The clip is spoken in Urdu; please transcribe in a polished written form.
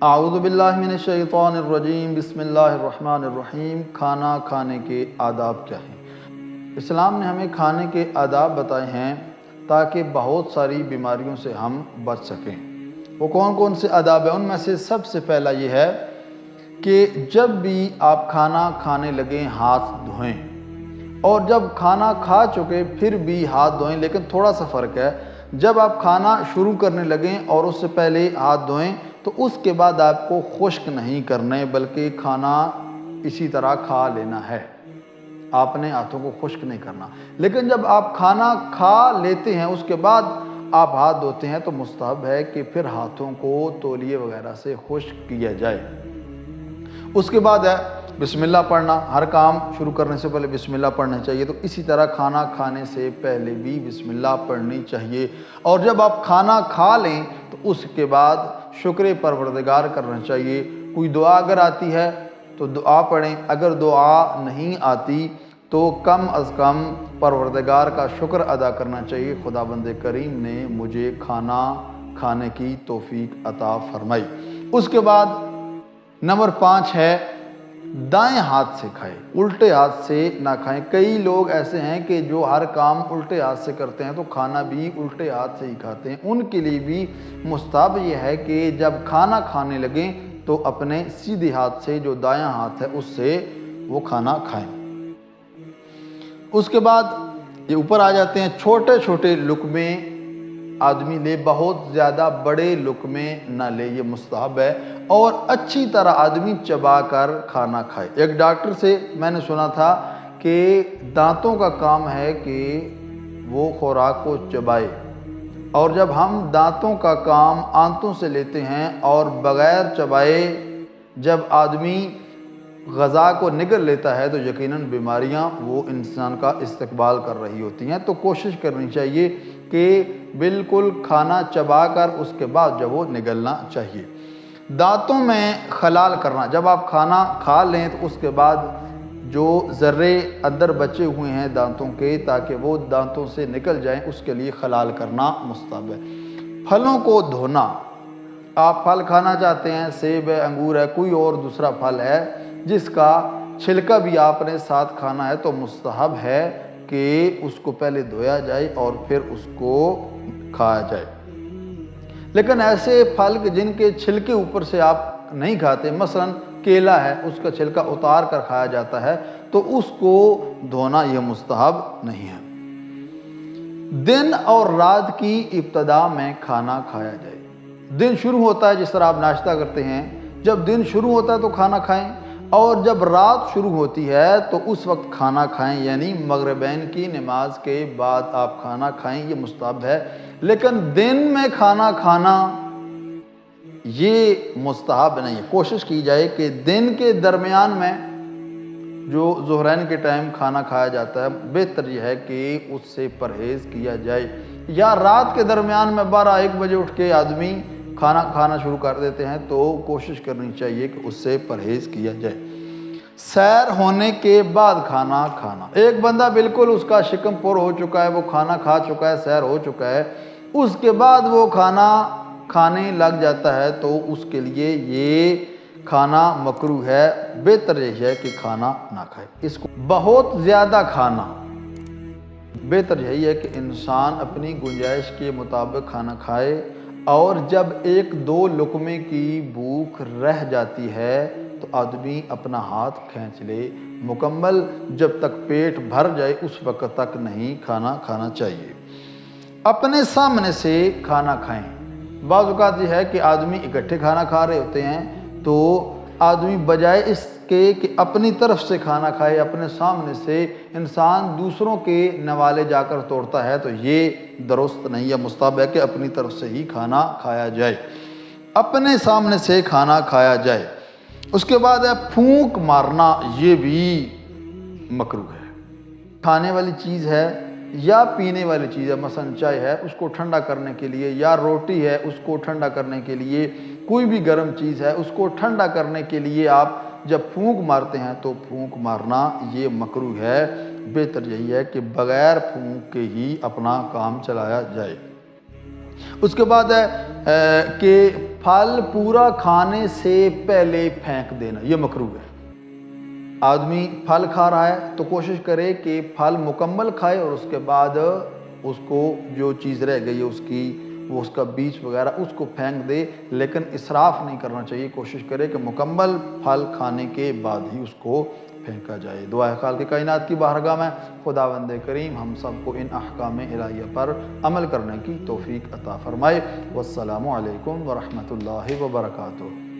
اعوذ باللہ من الشیطان الرجیم، بسم اللہ الرحمن الرحیم۔ کھانا کھانے کے آداب کیا ہیں؟ اسلام نے ہمیں کھانے کے آداب بتائے ہیں تاکہ بہت ساری بیماریوں سے ہم بچ سکیں۔ وہ کون کون سے آداب ہیں؟ ان میں سے سب سے پہلا یہ ہے کہ جب بھی آپ کھانا کھانے لگیں ہاتھ دھوئیں، اور جب کھانا کھا چکے پھر بھی ہاتھ دھوئیں، لیکن تھوڑا سا فرق ہے۔ جب آپ کھانا شروع کرنے لگیں اور اس سے پہلے ہاتھ دھوئیں تو اس کے بعد آپ کو خشک نہیں کرنے، بلکہ کھانا اسی طرح کھا لینا ہے، آپ نے ہاتھوں کو خشک نہیں کرنا۔ لیکن جب آپ کھانا کھا لیتے ہیں اس کے بعد آپ ہاتھ دھوتے ہیں تو مستحب ہے کہ پھر ہاتھوں کو تولیے وغیرہ سے خشک کیا جائے۔ اس کے بعد ہے بسم اللہ پڑھنا، ہر کام شروع کرنے سے پہلے بسم اللہ پڑھنا چاہیے، تو اسی طرح کھانا کھانے سے پہلے بھی بسم اللہ پڑھنی چاہیے۔ اور جب آپ کھانا کھا لیں تو اس کے بعد شکر پروردگار کرنا چاہیے۔ کوئی دعا اگر آتی ہے تو دعا پڑھیں، اگر دعا نہیں آتی تو کم از کم پروردگار کا شکر ادا کرنا چاہیے، خداوند کریم نے مجھے کھانا کھانے کی توفیق عطا فرمائی۔ اس کے بعد نمبر 5 ہے دائیں ہاتھ سے کھائیں، الٹے ہاتھ سے نہ کھائیں۔ کئی لوگ ایسے ہیں کہ جو ہر کام الٹے ہاتھ سے کرتے ہیں تو کھانا بھی الٹے ہاتھ سے ہی کھاتے ہیں۔ ان کے لیے بھی مستحب یہ ہے کہ جب کھانا کھانے لگیں تو اپنے سیدھے ہاتھ سے، جو دایاں ہاتھ ہے، اس سے وہ کھانا کھائیں۔ اس کے بعد یہ اوپر آ جاتے ہیں، چھوٹے چھوٹے لقمے آدمی لے، بہت زیادہ بڑے لقمے نہ لے، یہ مستحب ہے۔ اور اچھی طرح آدمی چبا کر کھانا کھائے۔ ایک ڈاکٹر سے میں نے سنا تھا کہ دانتوں کا کام ہے کہ وہ خوراک کو چبائے، اور جب ہم دانتوں کا کام آنتوں سے لیتے ہیں اور بغیر چبائے جب آدمی غذا کو نگل لیتا ہے تو یقیناً بیماریاں وہ انسان کا استقبال کر رہی ہوتی ہیں۔ تو کوشش کرنی چاہیے کہ بالکل کھانا چبا کر اس کے بعد جب وہ نگلنا چاہیے۔ دانتوں میں خلال کرنا، جب آپ کھانا کھا لیں تو اس کے بعد جو ذرے اندر بچے ہوئے ہیں دانتوں کے، تاکہ وہ دانتوں سے نکل جائیں، اس کے لیے خلال کرنا مستحب ہے۔ پھلوں کو دھونا، آپ پھل کھانا چاہتے ہیں، سیب ہے، انگور ہے، کوئی اور دوسرا پھل ہے جس کا چھلکا بھی آپ نے ساتھ کھانا ہے، تو مستحب ہے کہ اس کو پہلے دھویا جائے اور پھر اس کو کھایا جائے۔ لیکن ایسے پھل جن کے چھلکے اوپر سے آپ نہیں کھاتے، مثلا کیلا ہے، اس کا چھلکا اتار کر کھایا جاتا ہے، تو اس کو دھونا یہ مستحب نہیں ہے۔ دن اور رات کی ابتدا میں کھانا کھایا جائے۔ دن شروع ہوتا ہے، جس طرح آپ ناشتہ کرتے ہیں، جب دن شروع ہوتا ہے تو کھانا کھائیں، اور جب رات شروع ہوتی ہے تو اس وقت کھانا کھائیں، یعنی مغربین کی نماز کے بعد آپ کھانا کھائیں، یہ مستحب ہے۔ لیکن دن میں کھانا کھانا یہ مستحب نہیں ہے۔ کوشش کی جائے کہ دن کے درمیان میں جو ظہرین کے ٹائم کھانا کھایا جاتا ہے، بہتر یہ ہے کہ اس سے پرہیز کیا جائے۔ یا رات کے درمیان میں 12-1 بجے اٹھ کے آدمی کھانا کھانا شروع کر دیتے ہیں، تو کوشش کرنی چاہیے کہ اس سے پرہیز کیا جائے۔ سیر ہونے کے بعد کھانا کھانا، ایک بندہ بالکل اس کا شکم پر ہو چکا ہے، وہ کھانا کھا چکا ہے، سیر ہو چکا ہے، اس کے بعد وہ کھانا کھانے لگ جاتا ہے تو اس کے لیے یہ کھانا مکروہ ہے، بہتر یہ ہے کہ کھانا نہ کھائے۔ اس کو بہت زیادہ کھانا، بہتر یہی ہے کہ انسان اپنی گنجائش کے مطابق کھانا کھائے، اور جب 1-2 لقمے کی بھوک رہ جاتی ہے تو آدمی اپنا ہاتھ کھینچ لے، مکمل جب تک پیٹ بھر جائے اس وقت تک نہیں کھانا کھانا چاہیے۔ اپنے سامنے سے کھانا کھائیں۔ بعض اوقات یہ ہے کہ آدمی اکٹھے کھانا کھا رہے ہوتے ہیں تو آدمی بجائے اس کے کہ اپنی طرف سے کھانا کھائے، اپنے سامنے سے انسان دوسروں کے نوالے جا کر توڑتا ہے، تو یہ درست نہیں ہے۔ مستحب ہے کہ اپنی طرف سے ہی کھانا کھایا جائے، اپنے سامنے سے کھانا کھایا جائے۔ اس کے بعد ہے پھونک مارنا، یہ بھی مکروہ ہے۔ کھانے والی چیز ہے یا پینے والی چیز ہے، مثلا چائے ہے، اس کو ٹھنڈا کرنے کے لیے، یا روٹی ہے، اس کو ٹھنڈا کرنے کے لیے، کوئی بھی گرم چیز ہے، اس کو ٹھنڈا کرنے کے لیے آپ جب پھونک مارتے ہیں تو پھونک مارنا یہ مکروہ ہے۔ بہتر یہی ہے کہ بغیر پھونک کے ہی اپنا کام چلایا جائے۔ اس کے بعد ہے کہ پھل پورا کھانے سے پہلے پھینک دینا یہ مکروہ ہے۔ آدمی پھل کھا رہا ہے تو کوشش کرے کہ پھل مکمل کھائے اور اس کے بعد اس کو جو چیز رہ گئی ہے اس کا بیج وغیرہ اس کو پھینک دے، لیکن اسراف نہیں کرنا چاہیے۔ کوشش کرے کہ مکمل پھل کھانے کے بعد ہی اس کو پھینکا جائے۔ دعا خالق کائنات کی بارگاہ میں خداوند کریم ہم سب کو ان احکام الہیہ پر عمل کرنے کی توفیق عطا فرمائے۔ والسلام علیکم ورحمۃ اللہ وبرکاتہ۔